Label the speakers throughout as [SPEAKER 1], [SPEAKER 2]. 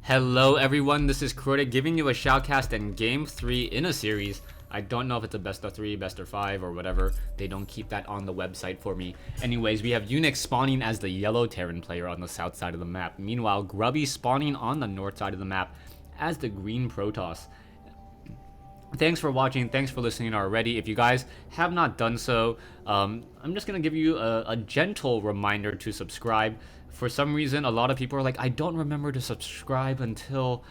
[SPEAKER 1] Hello everyone, this is Crota giving you a shoutcast in Game 3 in a series. I don't know if it's a best of 3, best of 5, or whatever. They don't keep that on the website for me. Anyways, we have Unix spawning as the yellow Terran player on the south side of the map. Meanwhile, Grubby spawning on the north side of the map as the green Protoss. Thanks for watching, thanks for listening already. If you guys have not done so, I'm just going to give you a gentle reminder to subscribe. For some reason, a lot of people are like, I don't remember to subscribe until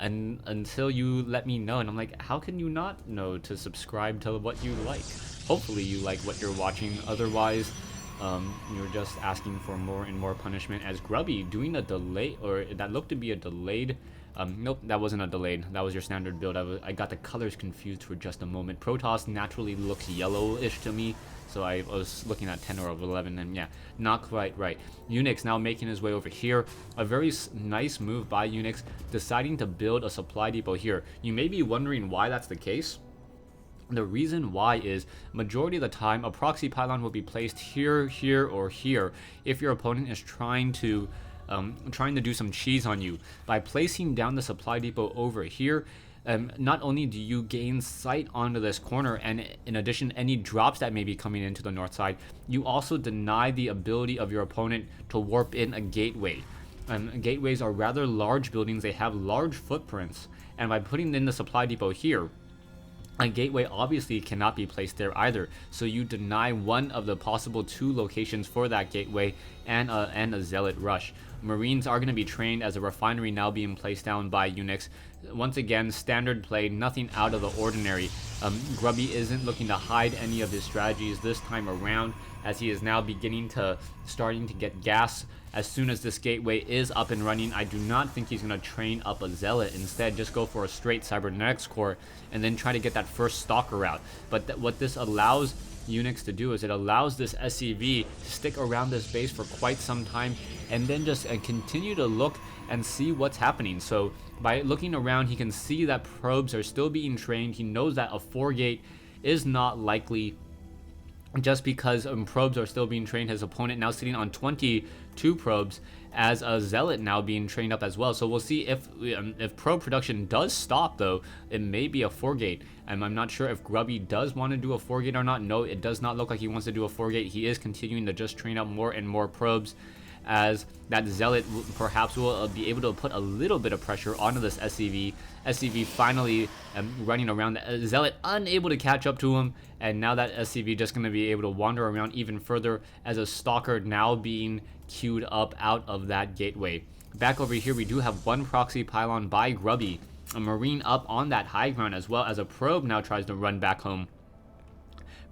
[SPEAKER 1] you let me know. And I'm like, how can you not know to subscribe to what you like? Hopefully you like what you're watching. Otherwise, you're just asking for more and more punishment. As Grubby doing a delay, or that looked to be a delayed. Nope, that wasn't a delayed. That was your standard build. I got the colors confused for just a moment. Protoss naturally looks yellowish to me, so I was looking at 10 or 11, and yeah, not quite right. Unix now making his way over here. A very nice move by Unix, deciding to build a supply depot here. You may be wondering why that's the case. The reason why is, majority of the time, a proxy pylon will be placed here, here, or here if your opponent is trying to do some cheese on you. By placing down the supply depot over here, not only do you gain sight onto this corner, and in addition, any drops that may be coming into the north side, you also deny the ability of your opponent to warp in a gateway. Gateways are rather large buildings, they have large footprints, and by putting in the supply depot here, a gateway obviously cannot be placed there either, so you deny one of the possible two locations for that gateway and a zealot rush. Marines are going to be trained as a refinery now being placed down by Unix. Once again, standard play, nothing out of the ordinary. Grubby isn't looking to hide any of his strategies this time around, as he is now starting to get gas. As soon as this gateway is up and running, I do not think he's going to train up a zealot. Instead, just go for a straight cybernetics core and then try to get that first stalker out. But what this allows Unix to do is it allows this SCV to stick around this base for quite some time and then just continue to look and see what's happening. So by looking around, he can see that probes are still being trained. He knows that a 4-gate is not likely. Just because probes are still being trained, his opponent now sitting on 22 probes as a zealot now being trained up as well. So we'll see if probe production does stop, though. It may be a 4-gate. I'm not sure if Grubby does want to do a 4-gate or not. No, it does not look like he wants to do a 4-gate. He is continuing to just train up more and more probes, as that zealot perhaps will be able to put a little bit of pressure onto this SCV. SCV finally running around, the zealot unable to catch up to him, and now that SCV just going to be able to wander around even further as a stalker now being queued up out of that gateway. Back over here, we do have one proxy pylon by Grubby, a marine up on that high ground, as well as a probe now tries to run back home.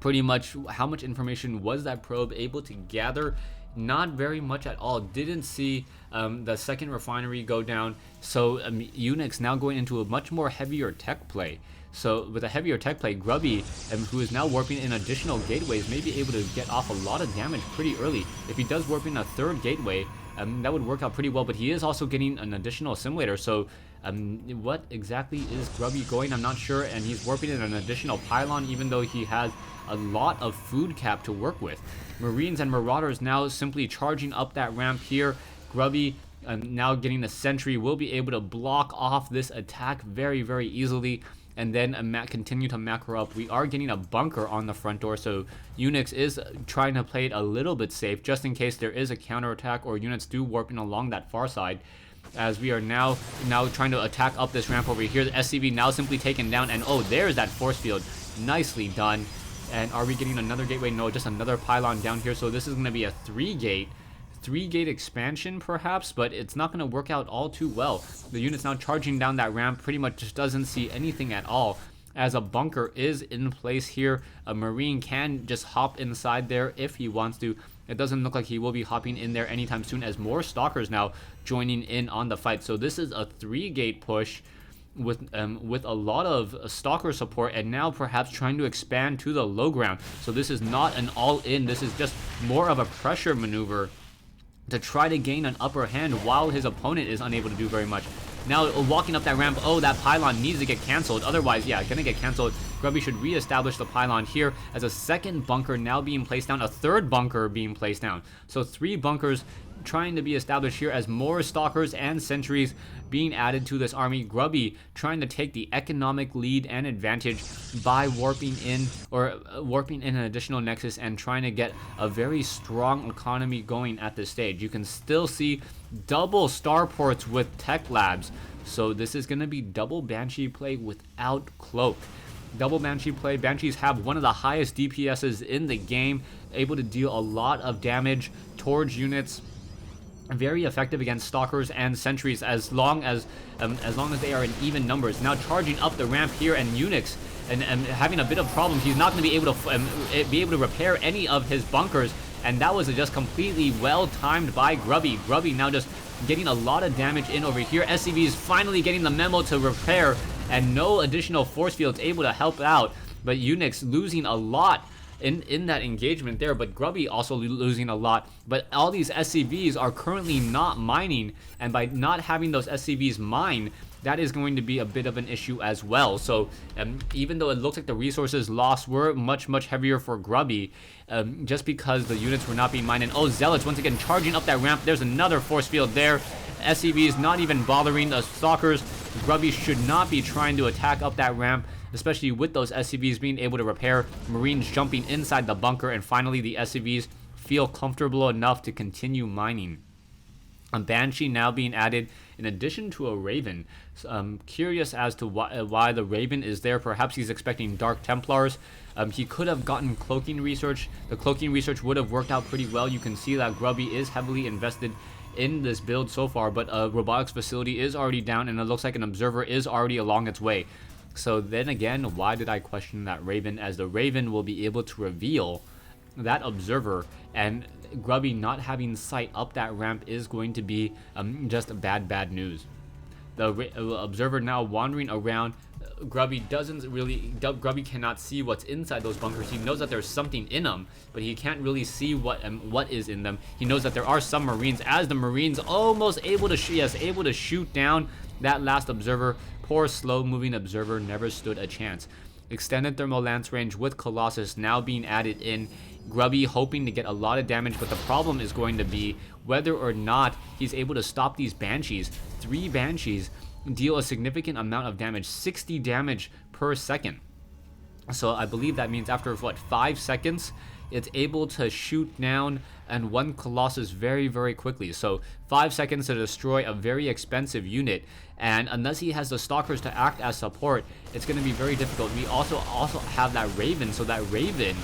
[SPEAKER 1] Pretty much how much information was that probe able to gather? Not very much at all. Didn't see the second refinery go down, so Unix now going into a much more heavier tech play. So with a heavier tech play, Grubby, who is now warping in additional gateways, may be able to get off a lot of damage pretty early. If he does warp in a third gateway, that would work out pretty well, but he is also getting an additional assimilator. So what exactly is Grubby going? I'm not sure, and he's warping in an additional pylon even though he has a lot of food cap to work with. Marines and Marauders now simply charging up that ramp here. Grubby now getting a sentry will be able to block off this attack very, very easily, and then continue to macro up. We are getting a bunker on the front door, so Unix is trying to play it a little bit safe just in case there is a counterattack or units do warp in along that far side. As we are now trying to attack up this ramp over here, the SCV now simply taken down, and oh, there's that force field. Nicely done. And are we getting another gateway? No, just another pylon down here. So this is going to be a 3-gate expansion perhaps, but it's not going to work out all too well. The unit's now charging down that ramp, pretty much just doesn't see anything at all, as a bunker is in place here. A Marine can just hop inside there if he wants to. It doesn't look like he will be hopping in there anytime soon, as more stalkers now joining in on the fight. So this is a 3-gate push with a lot of stalker support, and now perhaps trying to expand to the low ground. So this is not an all-in, this is just more of a pressure maneuver to try to gain an upper hand while his opponent is unable to do very much. Now walking up that ramp, oh, that pylon needs to get cancelled, otherwise, yeah, gonna get cancelled. Grubby should re-establish the pylon here, as a second bunker now being placed down, a third bunker being placed down. So 3 bunkers trying to be established here as more stalkers and sentries being added to this army. Grubby trying to take the economic lead and advantage by warping in an additional nexus and trying to get a very strong economy going at this stage. You can still see double starports with tech labs, so this is going to be double Banshee play without cloak. Double Banshee play. Banshees have one of the highest DPSs in the game, able to deal a lot of damage towards units. Very effective against stalkers and sentries as long as they are in even numbers. Now charging up the ramp here, and Unix and having a bit of problems. He's not going to be able to repair any of his bunkers, and that was just completely well timed by Grubby. Grubby now just getting a lot of damage in over here. SCV is finally getting the memo to repair, and no additional force fields able to help out. But Unix losing a lot in that engagement there, but Grubby also losing a lot. But all these SCVs are currently not mining, and by not having those SCVs mine, that is going to be a bit of an issue as well. So even though it looks like the resources lost were much heavier for Grubby, just because the units were not being mined. And oh, Zealots once again charging up that ramp. There's another force field there. SCVs not even bothering the stalkers. Grubby should not be trying to attack up that ramp, especially with those SCVs being able to repair. Marines jumping inside the bunker, and finally the SCVs feel comfortable enough to continue mining. A Banshee now being added in addition to a Raven. So I'm curious as to why the Raven is there. Perhaps he's expecting Dark Templars. He could have gotten cloaking research. The cloaking research would have worked out pretty well. You can see that Grubby is heavily invested in this build so far, but a robotics facility is already down, and it looks like an observer is already along its way. So then again, why did I question that Raven? As the Raven will be able to reveal that observer, and Grubby not having sight up that ramp is going to be just bad news. The observer now wandering around. Grubby cannot see what's inside those bunkers. He knows that there's something in them, but he can't really see what is in them. He knows that there are some Marines, as the Marines almost able to shoot down that last observer. Poor slow-moving observer never stood a chance. Extended thermal lance range with Colossus now being added in. Grubby hoping to get a lot of damage, but the problem is going to be whether or not he's able to stop these Banshees. 3 Banshees deal a significant amount of damage, 60 damage per second. So I believe that means after, 5 seconds, it's able to shoot down and 1 Colossus very quickly. So 5 seconds to destroy a very expensive unit, and unless he has the stalkers to act as support, it's going to be very difficult. We also have that Raven, so that Raven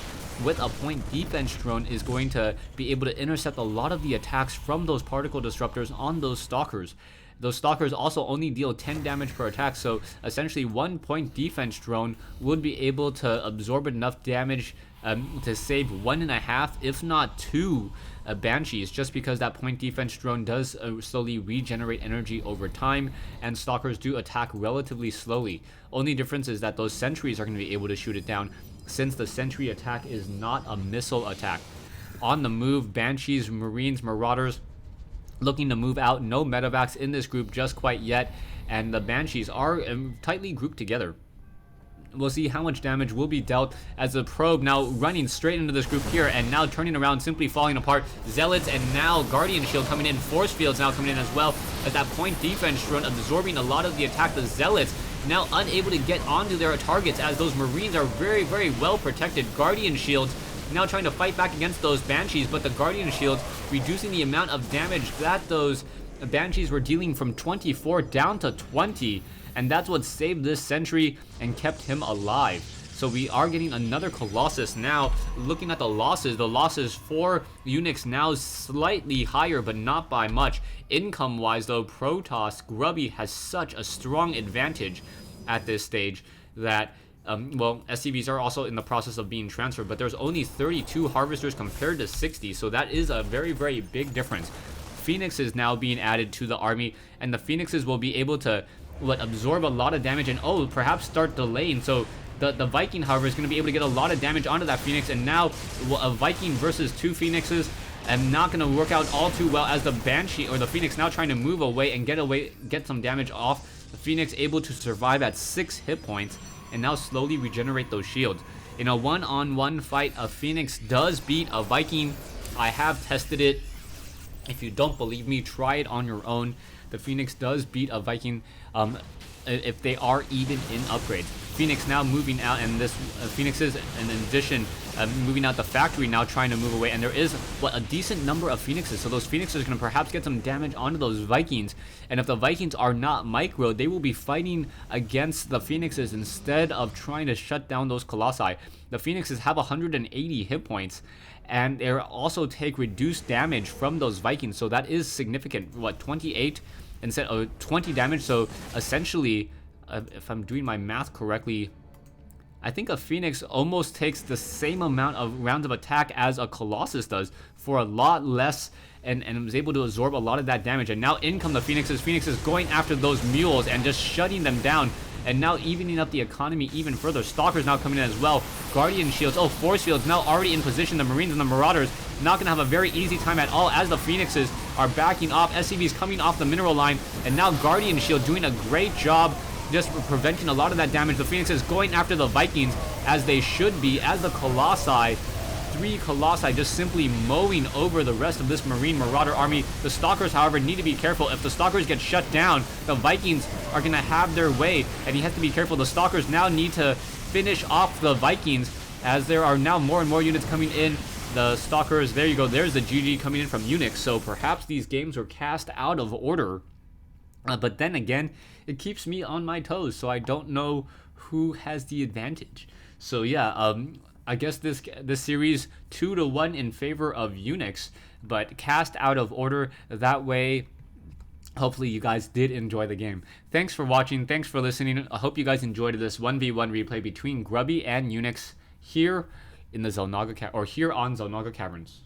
[SPEAKER 1] with a point defense drone is going to be able to intercept a lot of the attacks from those particle disruptors on those stalkers. Those stalkers also only deal 10 damage per attack, so essentially 1 point defense drone would be able to absorb enough damage to save 1.5, if not 2 Banshees, just because that point defense drone does slowly regenerate energy over time, and stalkers do attack relatively slowly. Only difference is that those sentries are going to be able to shoot it down, since the sentry attack is not a missile attack. On the move, Banshees, Marines, Marauders looking to move out. No medevacs in this group just quite yet, and the Banshees are tightly grouped together. We'll see how much damage will be dealt as the probe now running straight into this group here, and now turning around, simply falling apart. Zealots and now Guardian Shield coming in. Force Fields now coming in as well, as that point defense drone absorbing a lot of the attack. The Zealots now unable to get onto their targets, as those Marines are very well protected. Guardian Shields now trying to fight back against those Banshees, but the Guardian Shields reducing the amount of damage that those Banshees were dealing from 24 down to 20. And that's what saved this sentry and kept him alive. So we are getting another Colossus now. Looking at the losses for Unix now slightly higher, but not by much. Income wise though, Protoss, Grubby has such a strong advantage at this stage that SCVs are also in the process of being transferred, but there's only 32 harvesters compared to 60, so that is a very big difference. Phoenix is now being added to the army, and the Phoenixes will be able to absorb a lot of damage and perhaps start delaying. So the Viking, however, is going to be able to get a lot of damage onto that Phoenix, and now a Viking versus 2 Phoenixes and not going to work out all too well, as the Banshee or the Phoenix now trying to move away and get some damage off. The Phoenix able to survive at 6 hit points and now slowly regenerate those shields. In a one-on-one fight, a Phoenix does beat a Viking. I have tested it. If you don't believe me, try it on your own. The Phoenix does beat a Viking if they are even in upgrades. Phoenix now moving out, and this Phoenix is, in addition, moving out the factory now, trying to move away. And there is, a decent number of Phoenixes. So those Phoenixes are going to perhaps get some damage onto those Vikings. And if the Vikings are not micro, they will be fighting against the Phoenixes instead of trying to shut down those Colossi. The Phoenixes have 180 hit points, and they also take reduced damage from those Vikings. So that is significant. 28 instead of 20 damage. So essentially, if I'm doing my math correctly, I think a Phoenix almost takes the same amount of rounds of attack as a Colossus does for a lot less, and was able to absorb a lot of that damage. And now in come the Phoenixes. Phoenixes going after those mules and just shutting them down, and now evening up the economy even further. Stalkers now coming in as well. Guardian shields, force fields now already in position. The Marines and the Marauders not going to have a very easy time at all as the Phoenixes are backing off. SCVs coming off the mineral line, and now Guardian shield doing a great job just preventing a lot of that damage. The Phoenixes going after the Vikings as they should be, as the Colossi, 3 Colossi just simply mowing over the rest of this Marine Marauder army. The Stalkers, however, need to be careful. If the Stalkers get shut down, the Vikings are going to have their way, and he has to be careful. The Stalkers now need to finish off the Vikings as there are now more and more units coming in. The Stalkers, there you go, there's the GG coming in from Unix. So perhaps these games were cast out of order. But then again, it keeps me on my toes, so I don't know who has the advantage. So yeah, I guess this series 2-1 in favor of Unix, but cast out of order. That way, hopefully you guys did enjoy the game. Thanks for watching. Thanks for listening. I hope you guys enjoyed this 1v1 replay between Grubby and Unix here in the Xel'Naga or here on Xel'Naga Caverns.